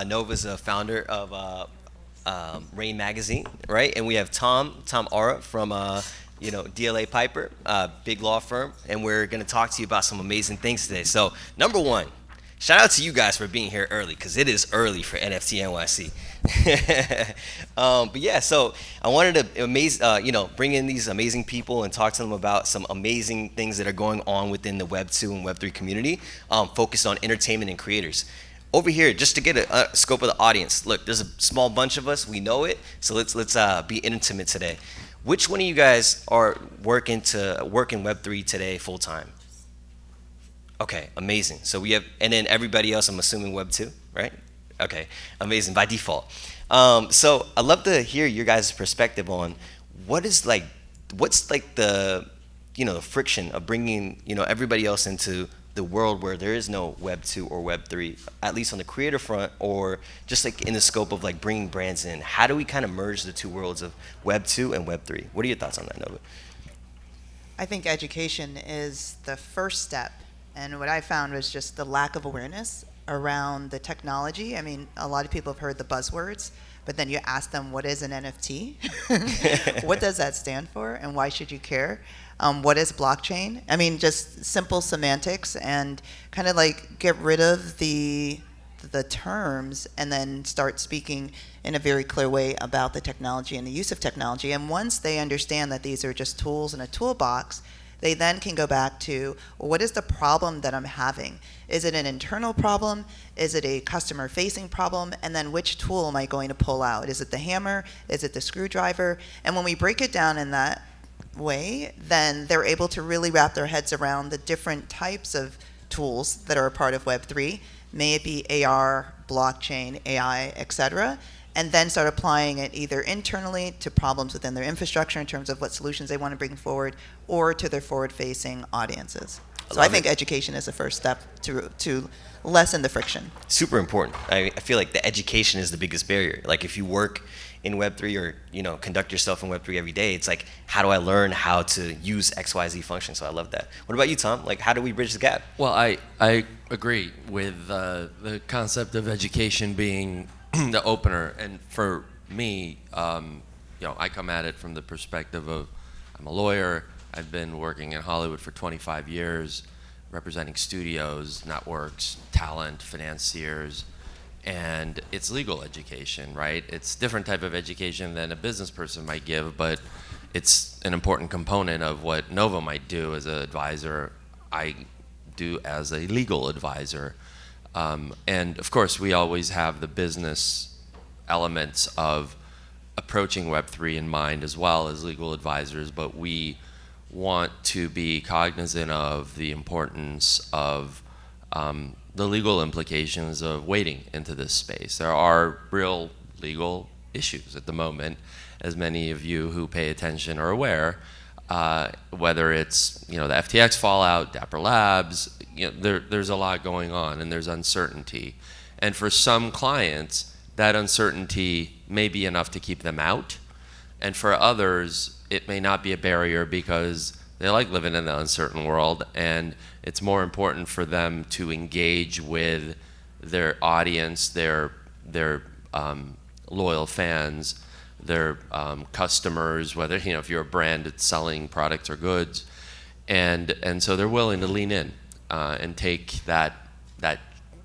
Nova's a founder of Rain Magazine, right? And we have Tom Aura from DLA Piper, big law firm, and we're going to talk to you about some amazing things today. So, number one, shout out to you guys for being here early because it is early for NFT.NYC. But yeah, so I wanted to bring in these amazing people and talk to them about some amazing things that are going on within the Web2 and Web3 community, focused on entertainment and creators. Over here, just to get a scope of the audience, look, there's a small bunch of us. We know it, so let's be intimate today. Which one of you guys are working Web3 today full time? Okay, amazing. So we have, and then everybody else, I'm assuming Web2, right? Okay, amazing by default. So I'd love to hear your guys' perspective on what's like the friction of bringing everybody else into the world where there is no Web2 or Web3, at least on the creator front, or just like in the scope of like bringing brands in. How do we kind of merge the two worlds of Web2 and Web3? What are your thoughts on that, Nova? I think education is the first step. And what I found was just the lack of awareness around the technology. I mean, a lot of people have heard the buzzwords, but then you ask them, what is an NFT? What does that stand for? And why should you care? What is blockchain? I mean, just simple semantics and kind of like get rid of the terms and then start speaking in a very clear way about the technology and the use of technology. And once they understand that these are just tools in a toolbox, they then can go back to, well, what is the problem that I'm having? Is it an internal problem? Is it a customer-facing problem? And then which tool am I going to pull out? Is it the hammer? Is it the screwdriver? And when we break it down in that way, then they're able to really wrap their heads around the different types of tools that are a part of Web3, may it be AR, blockchain, AI, etc., and then start applying it either internally to problems within their infrastructure in terms of what solutions they want to bring forward, or to their forward-facing audiences. So I think education is the first step to lessen the friction. Super important. I feel like the education is the biggest barrier. Like if you work in Web3 or conduct yourself in Web3 every day, it's like, how do I learn how to use XYZ function? So I love that. What about you, Tom? Like, how do we bridge the gap? Well, I agree with the concept of education being the opener. And for me, I come at it from the perspective of, I'm a lawyer. I've been working in Hollywood for 25 years, representing studios, networks, talent, financiers, and it's legal education, right? It's different type of education than a business person might give, but it's an important component of what Nova might do as an advisor, I do as a legal advisor. And of course, we always have the business elements of approaching Web3 in mind as well as legal advisors, but we want to be cognizant of the importance of the legal implications of wading into this space. There are real legal issues at the moment, as many of you who pay attention are aware, whether it's the FTX fallout, Dapper Labs, there's a lot going on and there's uncertainty. And for some clients, that uncertainty may be enough to keep them out. And for others, it may not be a barrier because they like living in the uncertain world, and it's more important for them to engage with their audience, their loyal fans, their customers, whether if you're a brand that's selling products or goods, and so they're willing to lean in and take that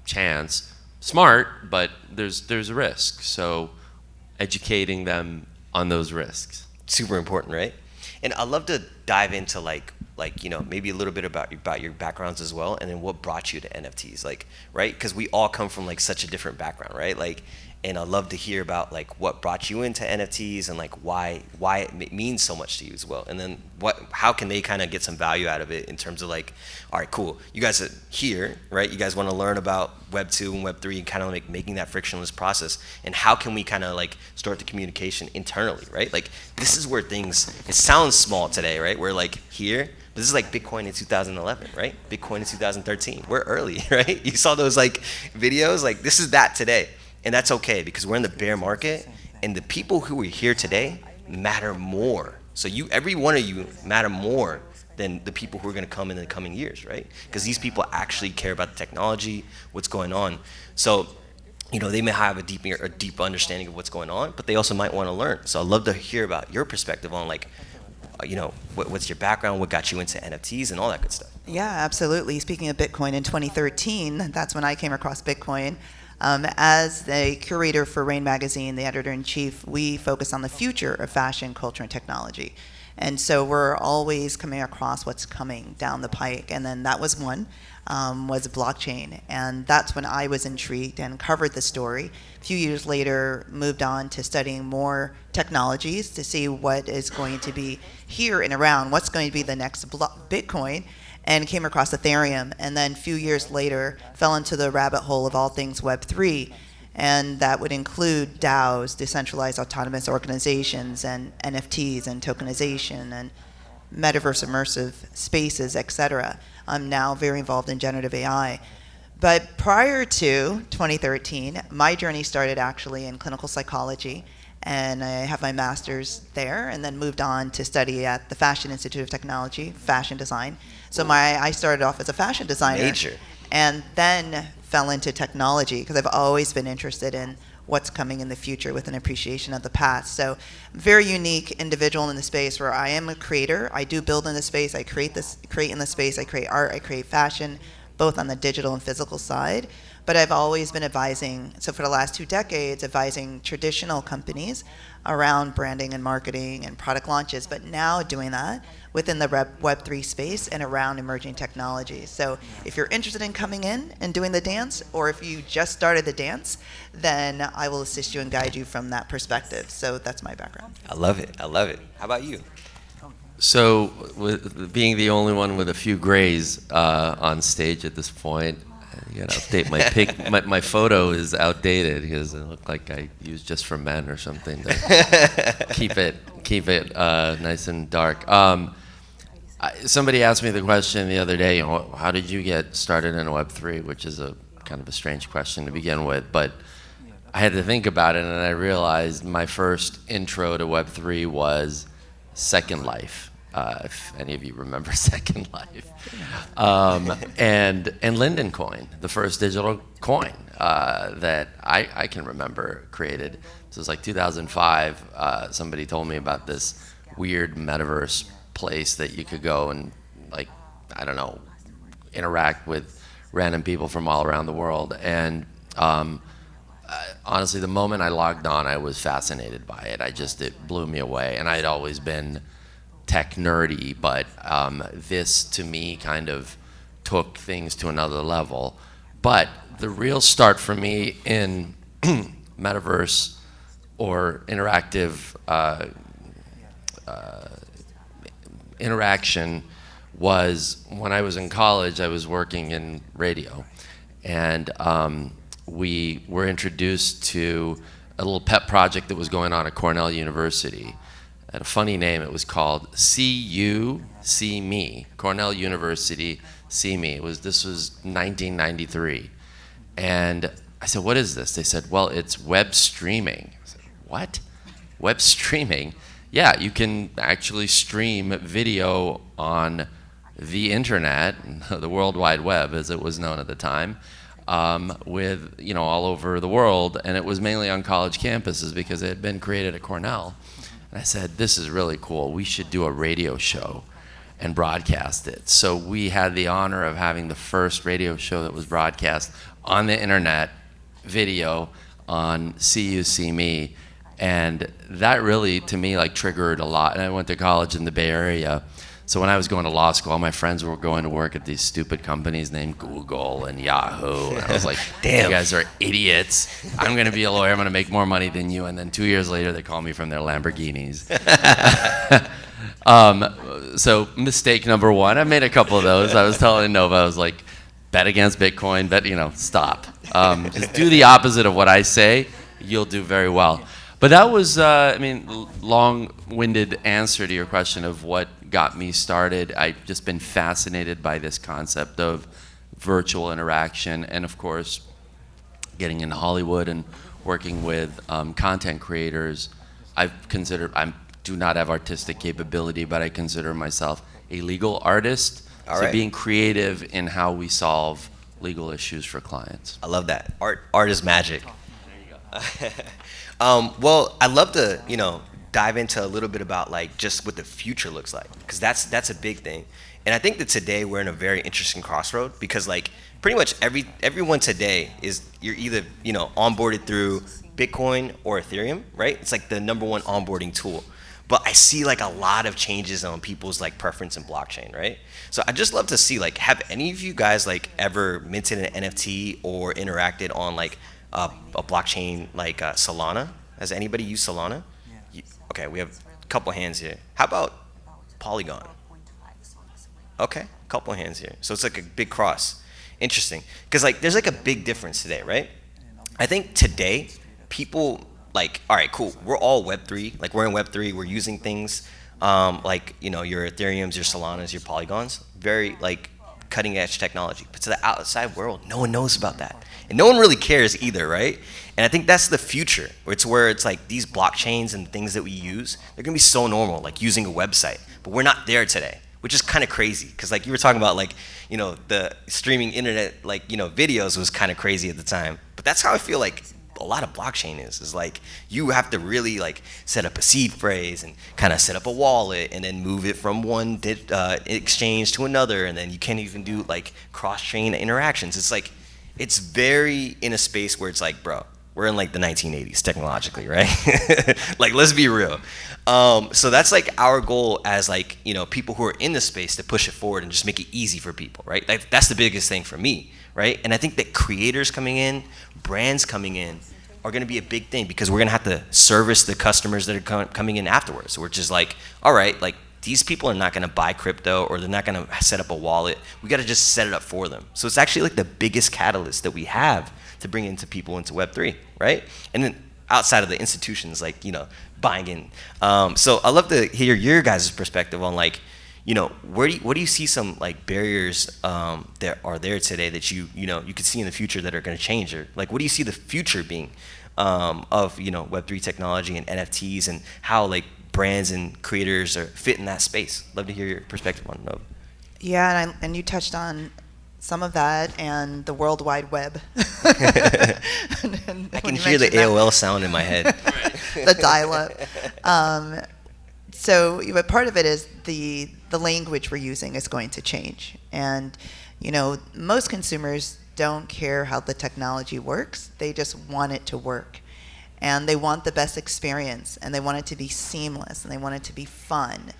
chance. Smart, but there's a risk. So educating them on those risks. Super important, right? And I'd love to dive into maybe a little bit about your backgrounds as well, and then what brought you to NFTs, right? Because we all come from such a different background, right? And I'd love to hear about what brought you into NFTs and why it means so much to you as well, and then how can they kind of get some value out of it in terms of all right, cool, you guys are here, right? You guys want to learn about Web2 and Web3 and kind of making that frictionless process, and how can we kind of start the communication internally, right? This is where it sounds small today, right? We're here. But this is Bitcoin in 2011, right? Bitcoin in 2013. We're early, right? You saw those videos. This is that today. And that's okay because we're in the bear market, and the people who are here today matter more. So every one of you matter more than the people who are going to come in the coming years, right? Because these people actually care about the technology, what's going on. So they may have a deep understanding of what's going on, but they also might want to learn. So I'd love to hear about your perspective on like, what's your background, what got you into NFTs and all that good stuff. Yeah, absolutely. Speaking of Bitcoin, in 2013, that's when I came across Bitcoin. As the curator for Rain Magazine, the editor-in-chief, we focus on the future of fashion, culture, and technology. And so we're always coming across what's coming down the pike. And then that was one, was blockchain. And that's when I was intrigued and covered the story. A few years later, moved on to studying more technologies to see what is going to be here and around, what's going to be the next Bitcoin, and came across Ethereum. And then a few years later, fell into the rabbit hole of all things Web3. And that would include DAOs, decentralized autonomous organizations, and NFTs, and tokenization, and metaverse immersive spaces, etc. I'm now very involved in generative AI. But prior to 2013, my journey started actually in clinical psychology, and I have my master's there, and then moved on to study at the Fashion Institute of Technology, fashion design. So I started off as a fashion designer. Major. And then fell into technology because I've always been interested in what's coming in the future with an appreciation of the past. So I'm a very unique individual in the space where I am a creator. I do build in the space. I create in the space. I create art. I create fashion, both on the digital and physical side. But I've always been advising, so for the last 2 decades, advising traditional companies around branding and marketing and product launches, but now doing that within the Web3 space and around emerging technologies. So if you're interested in coming in and doing the dance, or if you just started the dance, then I will assist you and guide you from that perspective. So that's my background. I love it. How about you? So, with being the only one with a few grays on stage at this point, you gotta update my pic. My photo is outdated because it looked like I used Just for Men or something to keep it nice and dark. Somebody asked me the question the other day, how did you get started in Web3, which is a kind of a strange question to begin with, but I had to think about it, and I realized my first intro to Web3 was Second Life. If any of you remember Second Life, and Linden Coin, the first digital coin that I can remember created. So it was like 2005. Somebody told me about this weird metaverse place that you could go and, like, I don't know, interact with random people from all around the world. And honestly, the moment I logged on, I was fascinated by it. It blew me away. And I had always been tech nerdy, but this to me kind of took things to another level. But the real start for me in metaverse or interactive interaction was when I was in college. I was working in radio, and we were introduced to a little pet project that was going on at Cornell University. It had a funny name. It was called See You, See Me. Cornell University, See Me. This was 1993. And I said, what is this? They said, well, it's web streaming. I said, what? Web streaming? Yeah, you can actually stream video on the internet, the World Wide Web, as it was known at the time, with all over the world. And it was mainly on college campuses because it had been created at Cornell. And I said, this is really cool. We should do a radio show and broadcast it. So we had the honor of having the first radio show that was broadcast on the internet, video on See You, See Me. And that really, to me, like triggered a lot. And I went to college in the Bay Area. So when I was going to law school, all my friends were going to work at these stupid companies named Google and Yahoo. And I was like, damn, you guys are idiots. I'm going to be a lawyer. I'm going to make more money than you. And then 2 years later, they call me from their Lamborghinis. So mistake number one. I made a couple of those. I was telling Nova, I was like, bet against Bitcoin, stop. Just do the opposite of what I say. You'll do very well. But that was, long-winded answer to your question of what got me started. I've just been fascinated by this concept of virtual interaction, and of course, getting into Hollywood and working with content creators. I do not have artistic capability, but I consider myself a legal artist. All so right. Being creative in how we solve legal issues for clients. I love that. Art is magic. Well, I'd love to, dive into a little bit about like just what the future looks like, because that's a big thing. And I think that today we're in a very interesting crossroad because like pretty much everyone today is you're either onboarded through Bitcoin or Ethereum, right? It's like the number one onboarding tool. But I see like a lot of changes on people's like preference in blockchain, right? So I just love to see like, have any of you guys like ever minted an NFT or interacted on like a blockchain like Solana? Has anybody used Solana? Okay, we have a couple hands here. How about Polygon? Okay, couple hands here. So it's like a big cross. Interesting, because like there's like a big difference today, right? I think today people like, all right, cool. We're all Web3. Like we're in Web3. We're using things like your Ethereums, your Solanas, your Polygons. Very like cutting edge technology. But to the outside world, no one knows about that, and no one really cares either, right? And I think that's the future. Where it's like these blockchains and things that we use, they're gonna be so normal, like using a website. But we're not there today, which is kind of crazy. Because like you were talking about, like the streaming internet, like videos was kind of crazy at the time. But that's how I feel like a lot of blockchain is like you have to really like set up a seed phrase and kind of set up a wallet and then move it from one exchange to another, and then you can't even do like cross-chain interactions. It's like it's very in a space where it's like, bro, we're in like the 1980s technologically, right? Like let's be real. So that's like our goal as like people who are in the space, to push it forward and just make it easy for people, right? Like that's the biggest thing for me, right? And I think that creators coming in, brands coming in, are going to be a big thing, because we're going to have to service the customers that are coming in afterwards. So we're just like, all right, like these people are not going to buy crypto, or they're not going to set up a wallet. We got to just set it up for them. So it's actually like the biggest catalyst that we have to bring into people into Web3, right? And then outside of the institutions, like buying in. So I'd love to hear your guys' perspective on like, what do you see some like barriers that are there today that you could see in the future that are going to change, or like what do you see the future being of Web3 technology and NFTs, and how like brands and creators are fit in that space? Love to hear your perspective on it. Yeah, and you touched on some of that and the World Wide Web. I can hear the AOL sound in my head. The dial-up. So, but part of it is the language we're using is going to change, and most consumers don't care how the technology works. They just want it to work, and they want the best experience, and they want it to be seamless, and they want it to be fun,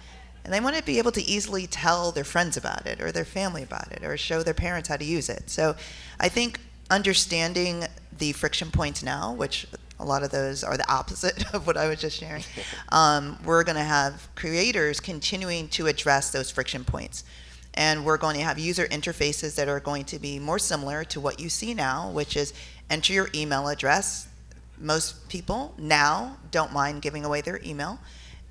and they want to be able to easily tell their friends about it, or their family about it, or show their parents how to use it. So I think understanding the friction points now, which a lot of those are the opposite of what I was just sharing, we're going to have creators continuing to address those friction points. And we're going to have user interfaces that are going to be more similar to what you see now, which is enter your email address. Most people now don't mind giving away their email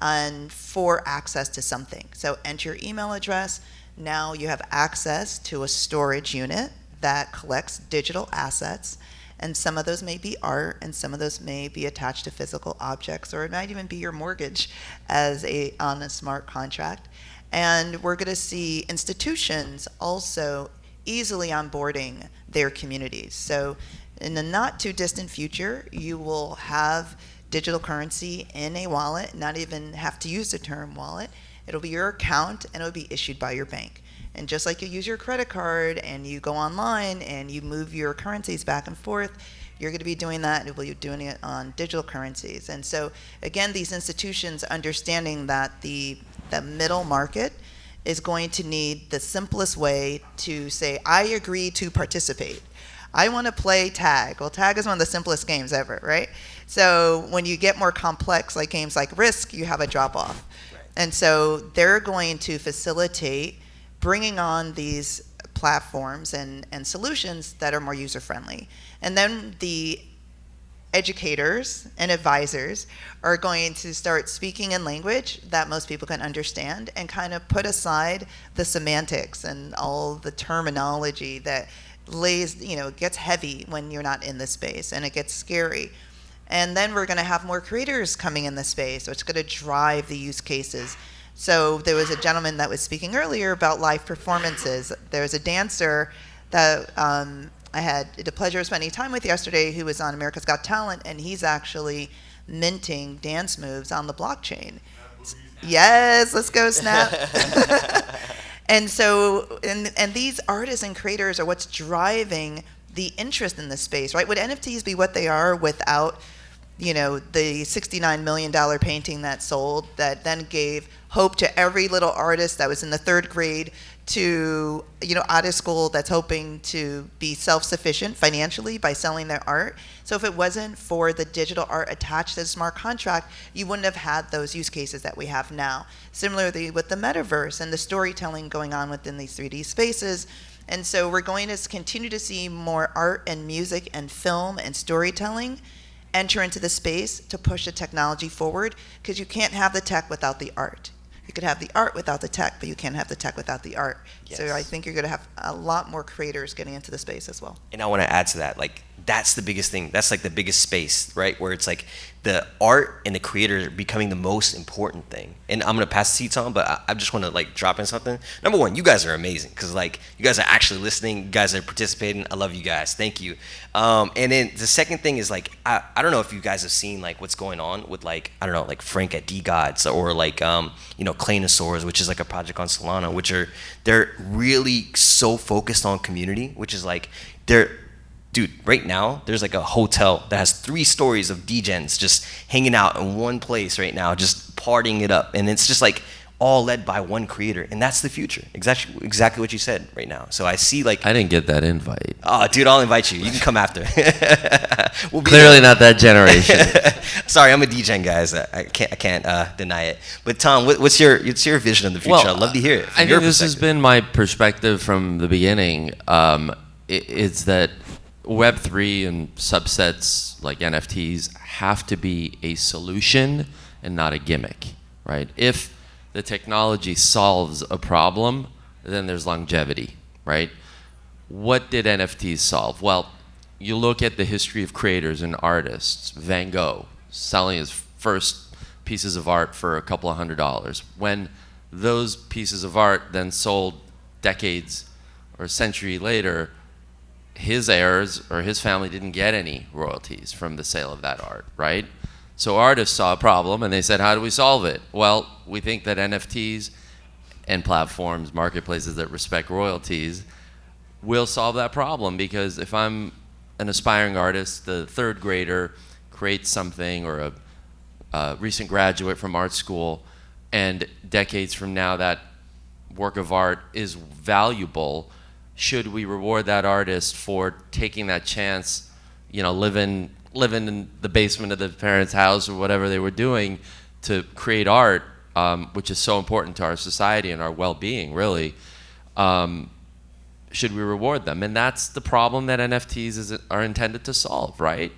and for access to something. So enter your email address. Now you have access to a storage unit that collects digital assets. And some of those may be art, and some of those may be attached to physical objects, or it might even be your mortgage on a smart contract. And we're going to see institutions also easily onboarding their communities. So in the not too distant future, you will have digital currency in a wallet, not even have to use the term wallet. It'll be your account, and it'll be issued by your bank. And just like you use your credit card and you go online and you move your currencies back and forth, you're going to be doing that, and you'll be doing it on digital currencies. And so, again, these institutions understanding that the middle market is going to need the simplest way to say, I agree to participate. I want to play tag. Well, tag is one of the simplest games ever, right? So when you get more complex, like games like Risk, you have a drop-off. Right. And so they're going to facilitate bringing on these platforms and solutions that are more user-friendly. And then the educators and advisors are going to start speaking in language that most people can understand, and kind of put aside the semantics and all the terminology that gets heavy when you're not in the space, and it gets scary. And then we're going to have more creators coming in the space, so it's going to drive the use cases. So there was a gentleman that was speaking earlier about live performances. There was a dancer that I had the pleasure of spending time with yesterday, who was on America's Got Talent, and he's actually minting dance moves on the blockchain. Yes, let's go, Snap. And so, and these artists and creators are what's driving the interest in this space, right? Would NFTs be what they are without, the $69 million painting that sold, that then gave hope to every little artist that was in the third grade to, out of school, that's hoping to be self-sufficient financially by selling their art? So if it wasn't for the digital art attached to the smart contract, you wouldn't have had those use cases that we have now. Similarly with the metaverse and the storytelling going on within these 3D spaces. And so we're going to continue to see more art and music and film and storytelling enter into the space to push the technology forward, because you can't have the tech without the art. You could have the art without the tech, but you can't have the tech without the art. Yes. So I think you're going to have a lot more creators getting into the space as well. And I want to add to that, that's the biggest thing. That's the biggest space, right? Where it's the art and the creator are becoming the most important thing. And I'm going to pass the seats on, but I just want to drop in something. Number one, you guys are amazing, because you guys are actually listening. You guys are participating. I love you guys. Thank you. And then the second thing is I don't know if you guys have seen what's going on with Frank at D-Gods, or Claynosaurs, which is a project on Solana, they're really so focused on community, which is dude, right now, there's a hotel that has 3 stories of degens just hanging out in one place right now, just partying it up. And it's just all led by one creator. And that's the future. Exactly what you said right now. So I see I didn't get that invite. Oh, dude, I'll invite you. You can come after. We'll clearly not that generation. Sorry, I'm a degen, guys. I can't deny it. But Tom, what's your vision of the future? I'd love to hear it. I think this has been my perspective from the beginning. It's that Web3 and subsets like NFTs have to be a solution and not a gimmick, right? If the technology solves a problem, then there's longevity, right? What did NFTs solve? Well, you look at the history of creators and artists. Van Gogh selling his first pieces of art for a couple of $100s. When those pieces of art then sold decades or a century later, his heirs or his family didn't get any royalties from the sale of that art, right? So artists saw a problem and they said, how do we solve it? Well, we think that NFTs and platforms, marketplaces that respect royalties will solve that problem, because if I'm an aspiring artist, the third grader creates something, or a recent graduate from art school, and decades from now that work of art is valuable, should we reward that artist for taking that chance, living in the basement of the parents' house or whatever they were doing to create art, which is so important to our society and our well-being, really, should we reward them? And that's the problem that NFTs are intended to solve, right?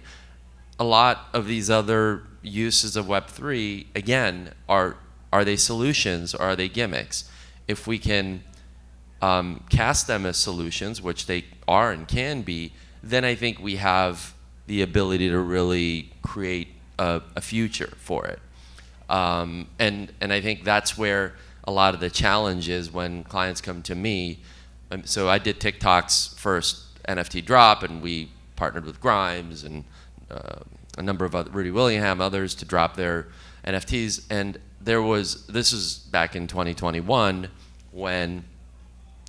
A lot of these other uses of Web3, again, are they solutions or are they gimmicks? If we can cast them as solutions, which they are and can be, then I think we have the ability to really create a future for it. And I think that's where a lot of the challenge is when clients come to me. So I did TikTok's first NFT drop, and we partnered with Grimes and a number of other, Rudy Willingham, others, to drop their NFTs. And this was back in 2021 when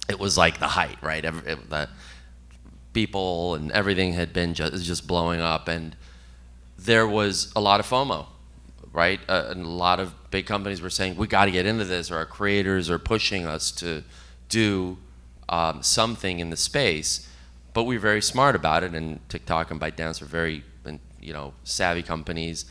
it was the height, right? The people and everything had been just blowing up, and there was a lot of FOMO, right? And a lot of big companies were saying, we got to get into this, or our creators are pushing us to do something in the space. But we're very smart about it, and TikTok and ByteDance are very savvy companies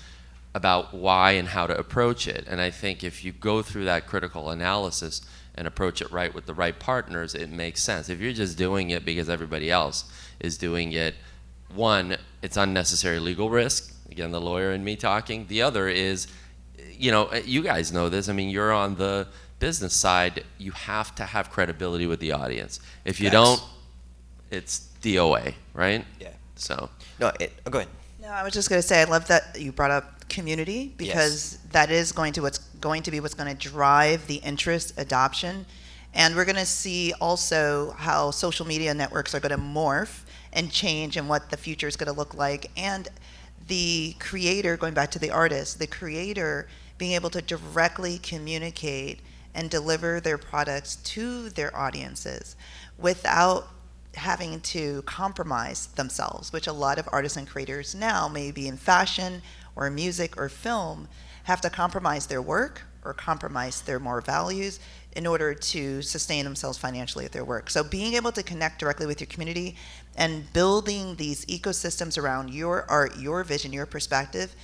about why and how to approach it. And I think if you go through that critical analysis and approach it right with the right partners, it makes sense. If you're just doing it because everybody else is doing it, one, it's unnecessary legal risk. Again, the lawyer and me talking. The other is, you guys know this. I mean, you're on the business side. You have to have credibility with the audience. If you don't, it's DOA, right? Yeah. So. No, go ahead. No, I was just going to say, I love that you brought up community, because that is what's going to be what's going to drive the interest, adoption. And we're going to see also how social media networks are going to morph and change and what the future is going to look like. And the creator, going back to the artist, the creator being able to directly communicate and deliver their products to their audiences without having to compromise themselves, which a lot of artists and creators now, maybe in fashion or music or film, have to compromise their work or compromise their more values in order to sustain themselves financially at their work. So being able to connect directly with your community and building these ecosystems around your art, your vision, your perspective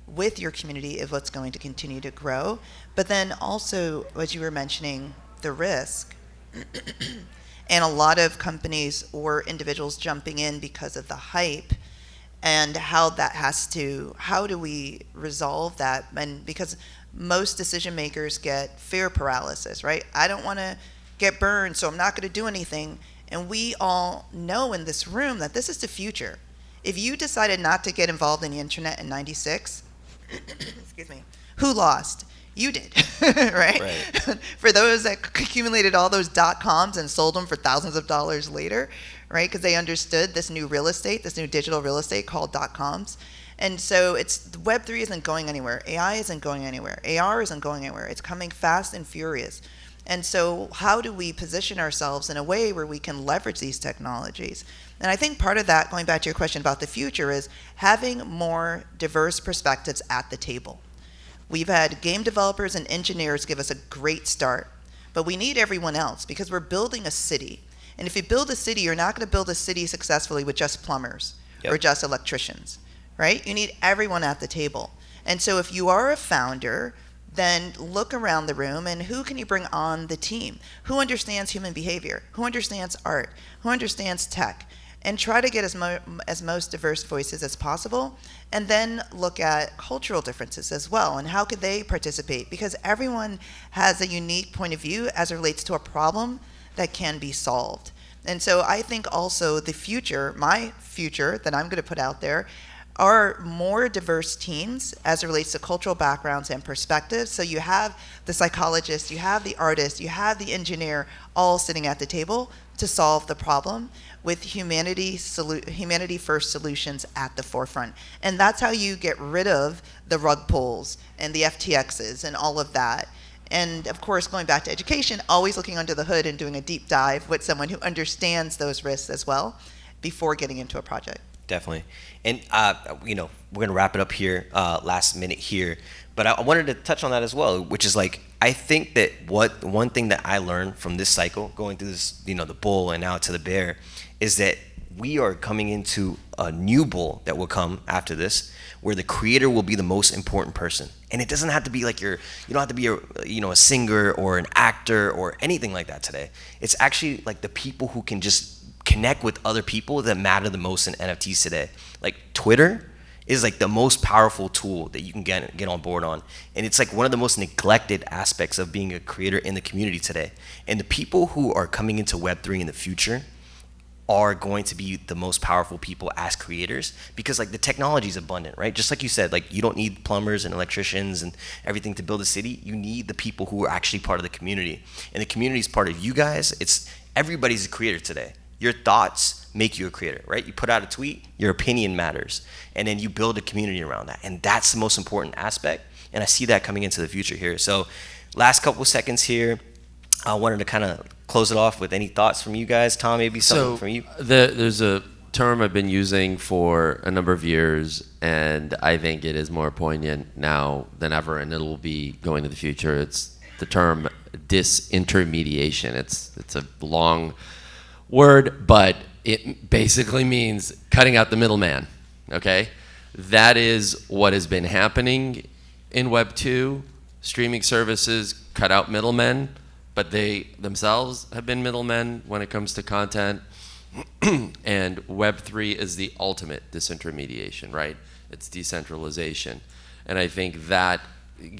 with your community is what's going to continue to grow. But then also, as you were mentioning, the risk. And a lot of companies or individuals jumping in because of the hype, and how do we resolve that? And because most decision makers get fear paralysis, right? I don't want to get burned, so I'm not going to do anything. And we all know in this room that this is the future. If you decided not to get involved in the internet in '96, excuse me, who lost? You did, right? For those that accumulated all those .coms and sold them for thousands of dollars later, right? Because they understood this new real estate, this new digital real estate called .coms. And so Web3 isn't going anywhere. AI isn't going anywhere. AR isn't going anywhere. It's coming fast and furious. And so how do we position ourselves in a way where we can leverage these technologies? And I think part of that, going back to your question about the future, is having more diverse perspectives at the table. We've had game developers and engineers give us a great start, but we need everyone else because we're building a city. And if you build a city, you're not going to build a city successfully with just plumbers or just electricians, right? You need everyone at the table. And so if you are a founder, then look around the room and who can you bring on the team? Who understands human behavior? Who understands art? Who understands tech? And try to get as most diverse voices as possible, and then look at cultural differences as well, and how could they participate? Because everyone has a unique point of view as it relates to a problem that can be solved. And so I think also the future, my future that I'm going to put out there, are more diverse teams as it relates to cultural backgrounds and perspectives. So you have the psychologist, you have the artist, you have the engineer all sitting at the table to solve the problem with humanity first solutions at the forefront. And that's how you get rid of the rug pulls and the FTXs and all of that. And of course, going back to education, always looking under the hood and doing a deep dive with someone who understands those risks as well before getting into a project. Definitely. And, we're going to wrap it up here, last minute here. But I wanted to touch on that as well, which is like, I think that one thing that I learned from this cycle, going through this, the bull and now to the bear, is that we are coming into a new bull that will come after this, where the creator will be the most important person. And it doesn't have to be like you don't have to be a singer or an actor or anything like that today. It's actually like the people who can just connect with other people that matter the most in NFTs today. Like Twitter is like the most powerful tool that you can get on board on. And it's like one of the most neglected aspects of being a creator in the community today. And the people who are coming into Web3 in the future are going to be the most powerful people as creators, because like the technology is abundant, right? Just like you said, like you don't need plumbers and electricians and everything to build a city. You need the people who are actually part of the community. And the community is part of you guys. Everybody's a creator today. Your thoughts make you a creator, right? You put out a tweet, your opinion matters, and then you build a community around that. And that's the most important aspect. And I see that coming into the future here. So last couple seconds here, I wanted to kind of close it off with any thoughts from you guys. Tom, maybe something from you? There's a term I've been using for a number of years, and I think it is more poignant now than ever, and it'll be going to the future. It's the term disintermediation. It's a long word, but it basically means cutting out the middleman, okay? That is what has been happening in Web2. Streaming services cut out middlemen, but they themselves have been middlemen when it comes to content. And Web3 is the ultimate disintermediation, right? It's decentralization. And I think that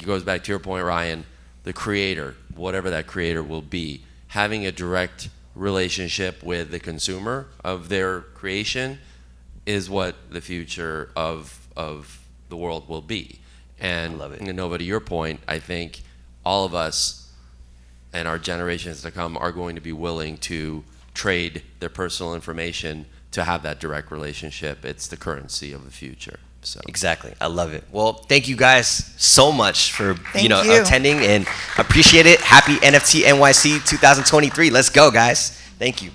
goes back to your point, Ryan, the creator, whatever that creator will be, having a direct relationship with the consumer of their creation is what the future of the world will be. And I love it. Nova, to your point, I think all of us and our generations to come are going to be willing to trade their personal information to have that direct relationship. It's the currency of the future. So Exactly. I love it. Well, thank you guys so much for Thank you. attending, and appreciate it. Happy NFT NYC 2023. Let's go, guys. Thank you.